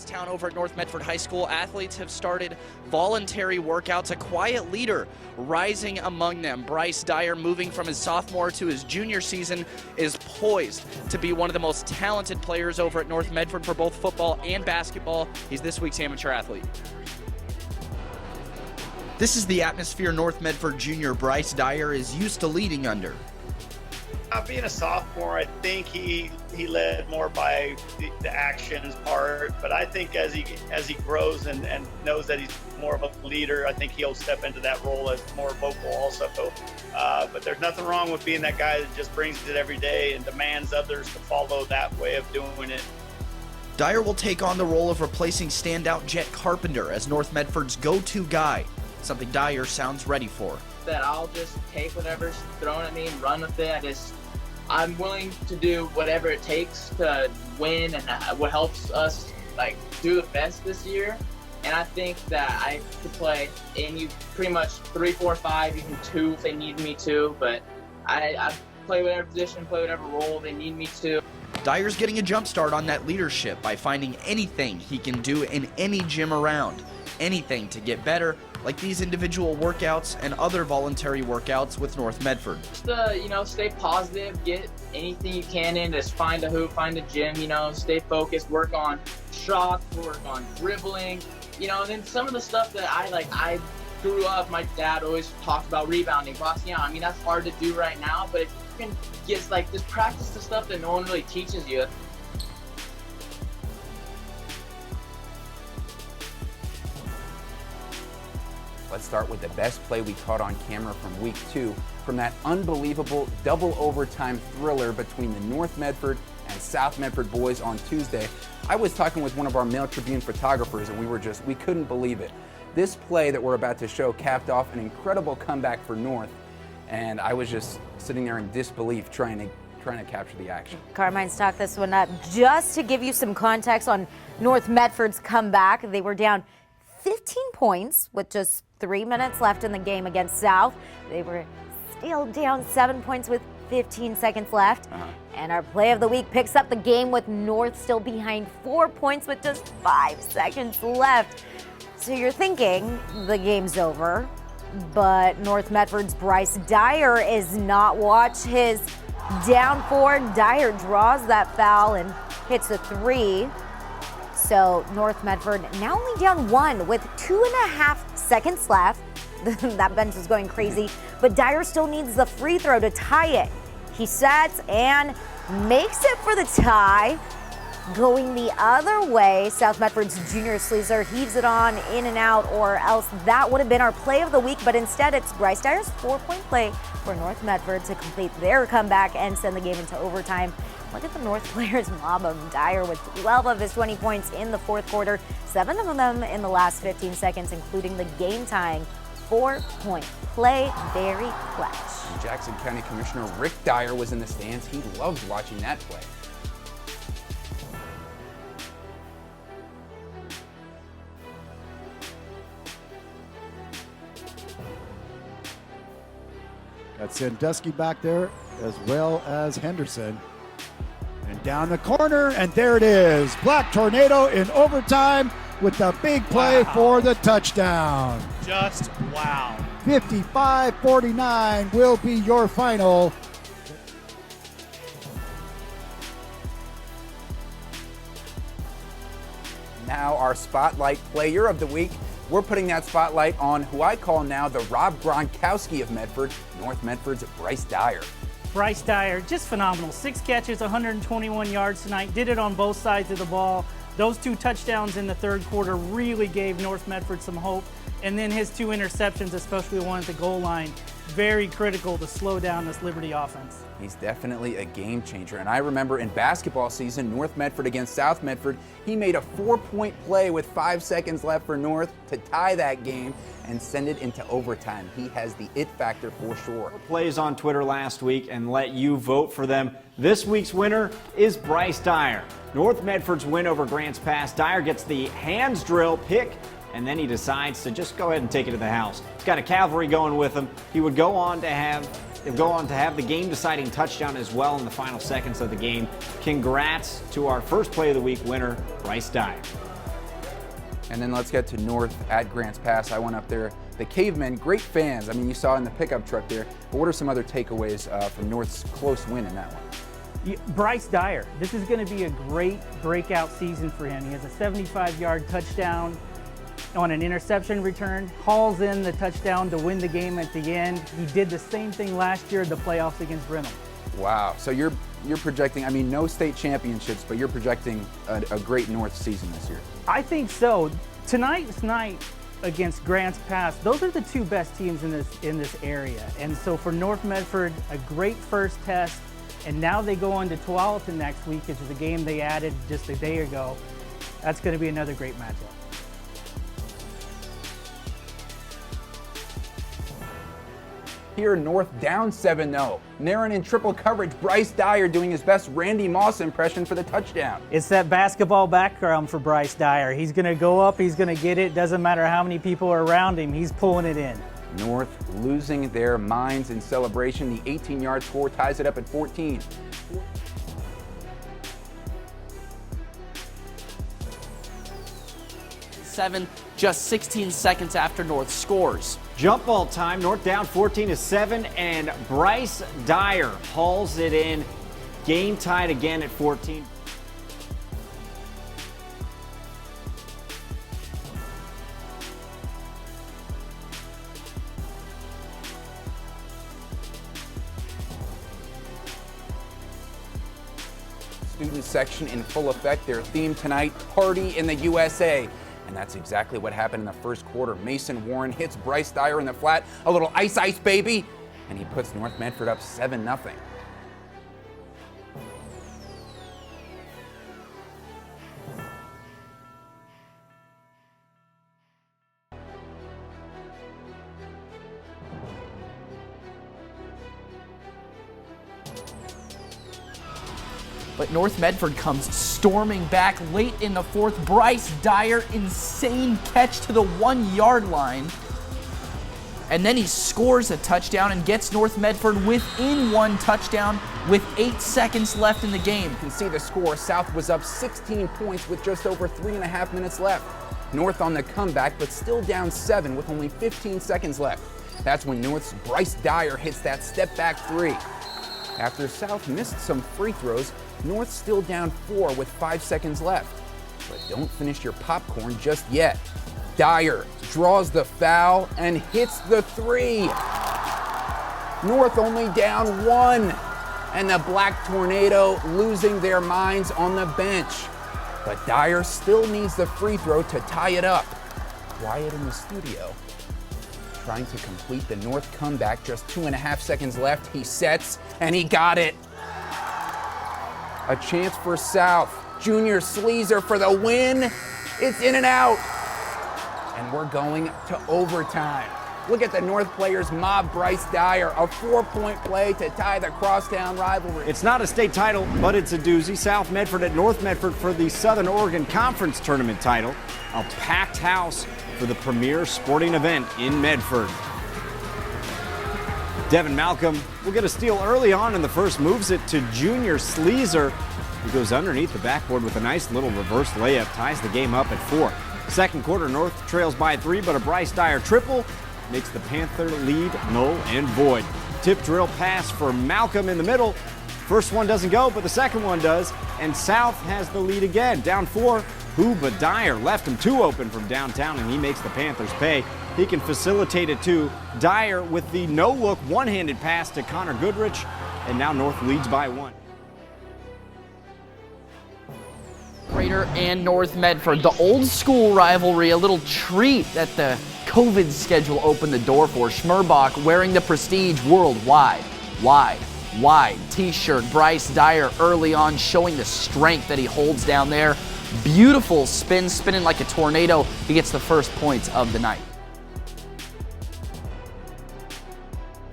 town over at North Medford High School, athletes have started voluntary workouts, a quiet leader rising among them. Bryce Dyer, moving from his sophomore to his junior season, is poised to be one of the most talented players over at North Medford for both football and basketball. He's this week's amateur athlete. This is the atmosphere North Medford junior Bryce Dyer is used to leading under. Being a sophomore, I think he led more by the actions part, but I think as he grows and knows that he's more of a leader, I think he'll step into that role as more vocal also. But there's nothing wrong with being that guy that just brings it every day and demands others to follow that way of doing it. Dyer will take on the role of replacing standout Jet Carpenter as North Medford's go-to guy, something Dyer sounds ready for. That I'll just take whatever's thrown at me and run with it. I'm willing to do whatever it takes to win and what helps us do the best this year. And I think that I could play in pretty much 3, 4, 5, even 2 if they need me to. But I play whatever position, play whatever role they need me to. Dyer's getting a jump start on that leadership by finding anything he can do in any gym around. Anything to get better, like these individual workouts and other voluntary workouts with North Medford. Just stay positive, get anything you can in, just find a hoop, find a gym, stay focused, work on shots, work on dribbling, and then some of the stuff that I grew up, my dad always talked about rebounding, boxing out. I mean, that's hard to do right now, but if you can just practice the stuff that no one really teaches you. Let's start with the best play we caught on camera from week 2 from that unbelievable double overtime thriller between the North Medford and South Medford boys on Tuesday. I was talking with one of our Mail Tribune photographers and we couldn't believe it. This play that we're about to show capped off an incredible comeback for North, and I was just sitting there in disbelief trying to capture the action. Carmine stocked this one up. Just to give you some context on North Medford's comeback, they were down 15 points with just 3 minutes left in the game against South. They were still down 7 points with 15 seconds left. And our play of the week picks up the game with North still behind 4 points with just 5 seconds left. So you're thinking the game's over, but North Medford's Bryce Dyer is not. Watch his down 4. Dyer draws that foul and hits a 3. So North Medford now only down 1 with 2.5 seconds left. That bench is going crazy, but Dyer still needs the free throw to tie it. He sets and makes it for the tie. Going the other way, South Medford's Junior Sleazer heaves it on in and out, or else that would have been our play of the week, but instead it's Bryce Dyer's 4-point play for North Medford to complete their comeback and send the game into overtime. Look at the North players mob him. Dyer with 12 of his 20 points in the fourth quarter, 7 of them in the last 15 seconds, including the game-tying 4-point play. Very clutch. And Jackson County Commissioner Rick Dyer was in the stands. He loved watching that play. That's Sandusky back there, as well as Henderson. And down the corner, and there it is. Black Tornado in overtime with the big play for the touchdown. Just wow. 55-49 will be your final. Now our Spotlight Player of the Week. We're putting that spotlight on who I call now the Rob Gronkowski of Medford, North Medford's Bryce Dyer. Bryce Dyer, just phenomenal. 6 catches, 121 yards tonight. Did it on both sides of the ball. Those 2 touchdowns in the third quarter really gave North Medford some hope. And then his 2 interceptions, especially one at the goal line, very critical to slow down this Liberty offense. He's definitely a game changer. And I remember in basketball season, North Medford against South Medford, he made a 4-point play with 5 seconds left for North to tie that game and send it into overtime. He has the it factor for sure. Plays on Twitter last week and let you vote for them. This week's winner is Bryce Dyer. North Medford's win over Grants Pass. Dyer gets the hands drill pick, and then he decides to just go ahead and take it to the house. He's got a cavalry going with him. He would go on to have the game-deciding touchdown as well in the final seconds of the game. Congrats to our first play of the week winner, Bryce Dyer. And then let's get to North at Grants Pass. I went up there. The Cavemen, great fans. I mean, you saw in the pickup truck there. But what are some other takeaways from North's close win in that one? Bryce Dyer, this is going to be a great breakout season for him. He has a 75-yard touchdown on an interception return, hauls in the touchdown to win the game at the end. He did the same thing last year in the playoffs against Brenham. Wow. So you're projecting, I mean, no state championships, but you're projecting a great North season this year. I think so. Tonight's night against Grants Pass, those are the two best teams in this area. And so for North Medford, a great first test. And now they go on to Tualatin next week, which is a game they added just a day ago. That's going to be another great matchup. Here, North down 7-0. Narin in triple coverage. Bryce Dyer doing his best Randy Moss impression for the touchdown. It's that basketball background for Bryce Dyer. He's going to go up, he's going to get it. Doesn't matter how many people are around him, he's pulling it in. North losing their minds in celebration. The 18-yard score ties it up at 14. Just 16 seconds after North scores. Jump ball time. North down 14-7, and Bryce Dyer hauls it in. Game tied again at 14. Student section in full effect. Their theme tonight, Party in the USA. And that's exactly what happened in the first quarter. Mason Warren hits Bryce Dyer in the flat. A little ice, ice, baby. And he puts North Medford up 7-0. But North Medford comes storming back late in the fourth. Bryce Dyer, insane catch to the 1-yard line. And then he scores a touchdown and gets North Medford within one touchdown with 8 seconds left in the game. You can see the score. South was up 16 points with just over 3.5 minutes left. North on the comeback, but still down 7 with only 15 seconds left. That's when North's Bryce Dyer hits that step back 3. After South missed some free throws, North still down 4 with 5 seconds left. But don't finish your popcorn just yet. Dyer draws the foul and hits the 3. North only down 1. And the Black Tornado losing their minds on the bench. But Dyer still needs the free throw to tie it up. Quiet in the studio. Trying to complete the North comeback, just 2.5 seconds left. He sets, and he got it. A chance for South. Junior Sleazer for the win. It's in and out. And we're going to overtime. Look at the North players mob Bryce Dyer. A 4-point play to tie the crosstown rivalry. It's not a state title, but it's a doozy. South Medford at North Medford for the Southern Oregon Conference Tournament title. A packed house for the premier sporting event in Medford. Devin Malcolm will get a steal early on in the first, moves it to Junior Sleazer, who goes underneath the backboard with a nice little reverse layup, ties the game up at 4. Second quarter, North trails by 3, but a Bryce Dyer triple makes the Panther lead null and void. Tip drill pass for Malcolm in the middle. First one doesn't go, but the second one does, and South has the lead again. Down 4, but Dyer left him too open from downtown, and he makes the Panthers pay. He can facilitate it too. Dyer with the no-look one-handed pass to Connor Goodrich, and now North leads by 1. Raider and North Medford, the old school rivalry, a little treat that the COVID schedule opened the door for. Schmerbach wearing the Prestige Worldwide, wide t-shirt. Bryce Dyer early on showing the strength that he holds down there. Beautiful spin, spinning like a tornado. He gets the first points of the night.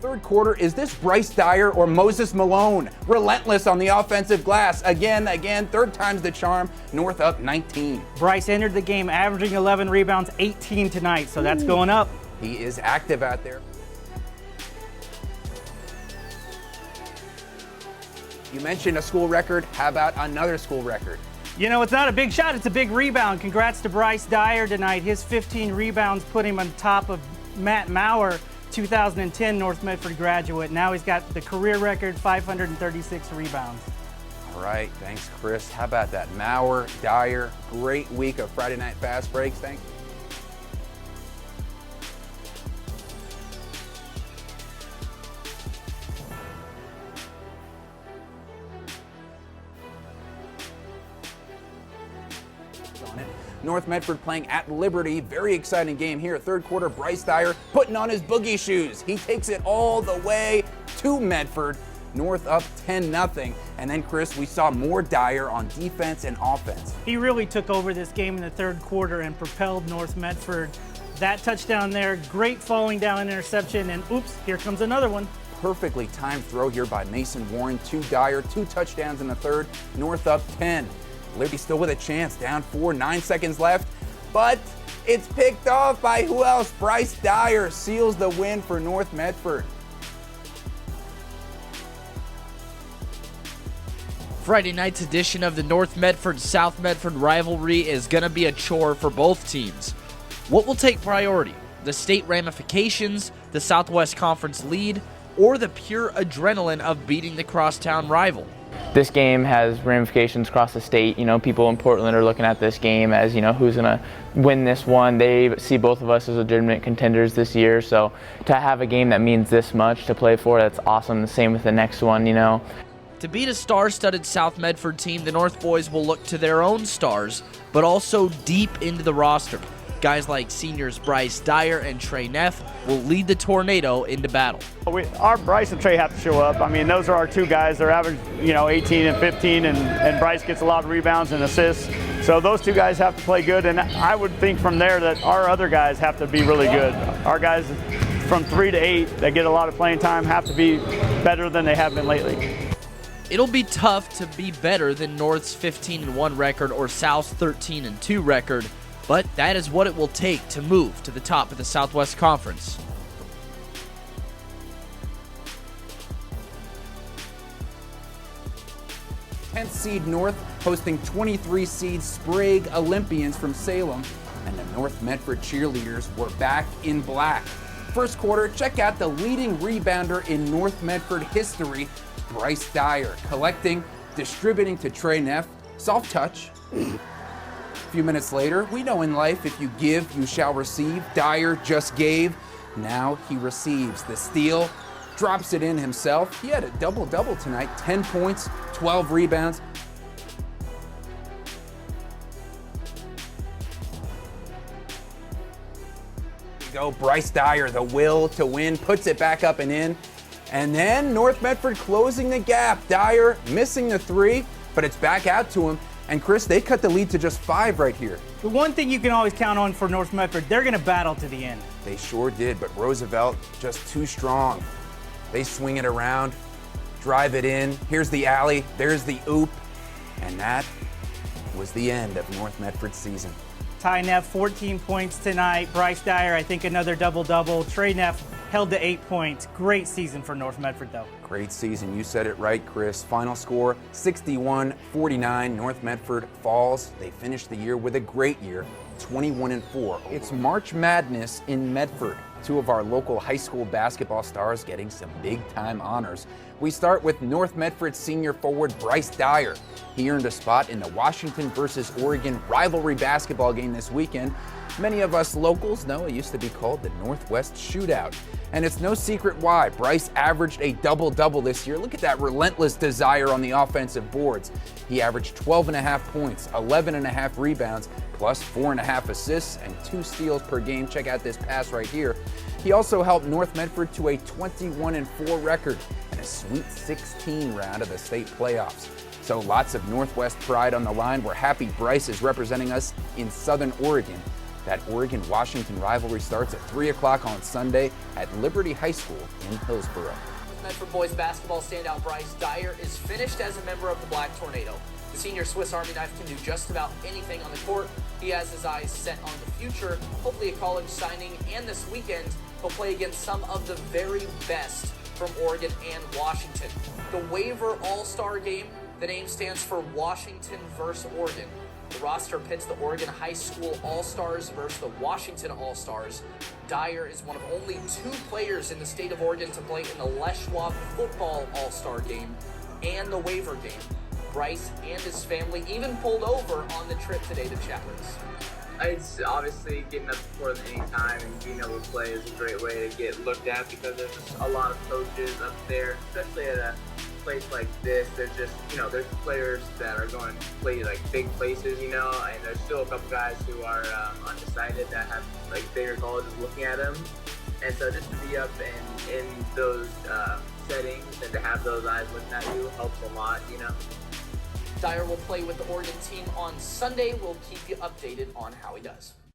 Third quarter, is this Bryce Dyer or Moses Malone? Relentless on the offensive glass. Again, third time's the charm. North up 19. Bryce entered the game averaging 11 rebounds, 18 tonight, so that's going up. He is active out there. You mentioned a school record. How about another school record? You know, it's not a big shot, it's a big rebound. Congrats to Bryce Dyer tonight. His 15 rebounds put him on top of Matt Maurer, 2010 North Medford graduate. Now he's got the career record, 536 rebounds. All right, thanks, Chris. How about that? Maurer, Dyer, great week of Friday Night Fast Breaks. Thanks. On it. North Medford playing at Liberty. Very exciting game here. Third quarter, Bryce Dyer putting on his boogie shoes. He takes it all the way to Medford. North up 10-0. And then, Chris, we saw more Dyer on defense and offense. He really took over this game in the third quarter and propelled North Medford. That touchdown there, great falling down interception, and oops, here comes another one. Perfectly timed throw here by Mason Warren to Dyer. 2 touchdowns in the third. North up 10. Liberty still with a chance, down 4, 9 seconds left. But it's picked off by who else? Bryce Dyer seals the win for North Medford. Friday night's edition of the North Medford-South Medford rivalry is going to be a chore for both teams. What will take priority? The state ramifications, the Southwest Conference lead, or the pure adrenaline of beating the crosstown rival? This game has ramifications across the state. You know, people in Portland are looking at this game as, you know, who's going to win this one. They see both of us as legitimate contenders this year. So to have a game that means this much to play for, that's awesome. The same with the next one, you know. To beat a star-studded South Medford team, the North boys will look to their own stars, but also deep into the roster. Guys like seniors Bryce Dyer and Trey Neff will lead the Tornado into battle. Our Bryce and Trey have to show up. I mean, those are our two guys. They're average, 18 and 15, and Bryce gets a lot of rebounds and assists. So those two guys have to play good, and I would think from there that our other guys have to be really good. Our guys from 3 to 8 that get a lot of playing time have to be better than they have been lately. It'll be tough to be better than North's 15-1 record or South's 13-2 record, but that is what it will take to move to the top of the Southwest Conference. Tenth seed North hosting 23 seed Sprague Olympians from Salem, and the North Medford cheerleaders were back in black. First quarter, check out the leading rebounder in North Medford history, Bryce Dyer, collecting, distributing to Trey Neff, soft touch. A few minutes later, we know in life if you give, you shall receive. Dyer just gave, now he receives the steal, drops it in himself. He had a double-double tonight, 10 points, 12 rebounds. Go, Bryce Dyer, the will to win, puts it back up and in. And then North Medford closing the gap. Dyer missing the 3, but it's back out to him. And Chris, they cut the lead to just 5 right here. The one thing you can always count on for North Medford, they're going to battle to the end. They sure did, but Roosevelt just too strong. They swing it around, drive it in. Here's the alley, there's the oop. And that was the end of North Medford's season. Ty Neff, 14 points tonight. Bryce Dyer, I think another double-double. Trey Neff held to 8 points. Great season for North Medford, though. Great season. You said it right, Chris. Final score, 61-49. North Medford falls. They finished the year with a great year, 21-4. It's March Madness in Medford. 2 of our local high school basketball stars getting some big-time honors. We start with North Medford senior forward Bryce Dyer. He earned a spot in the Washington versus Oregon rivalry basketball game this weekend. Many of us locals know it used to be called the Northwest Shootout. And it's no secret why. Bryce averaged a double-double this year. Look at that relentless desire on the offensive boards. He averaged 12.5 points, 11.5 rebounds, plus 4.5 assists and 2 steals per game. Check out this pass right here. He also helped North Medford to a 21-4 record and a Sweet 16 round of the state playoffs. So lots of Northwest pride on the line. We're happy Bryce is representing us in Southern Oregon. That Oregon-Washington rivalry starts at 3 o'clock on Sunday at Liberty High School in Hillsboro. Medford boys basketball standout Bryce Dyer is finished as a member of the Black Tornado. The senior Swiss Army knife can do just about anything on the court. He has his eyes set on the future, hopefully a college signing, and this weekend he'll play against some of the very best from Oregon and Washington. The waiver all-star game, The name stands for Washington versus Oregon. The roster pits the Oregon High School All-Stars versus the Washington All-Stars. Dyer is one of only 2 players in the state of Oregon to play in the Les Schwab football All-Star game and the waiver game. Bryce and his family even pulled over on the trip today to chat with us. It's obviously getting up before any time and being able to play is a great way to get looked at because there's just a lot of coaches up there, especially at a place like this. There's just, there's players that are going to play like big places, and there's still a couple guys who are undecided that have like bigger colleges looking at them. And so just to be up in those settings and to have those eyes looking at you helps a lot, Dyer will play with the Oregon team on Sunday. We'll keep you updated on how he does.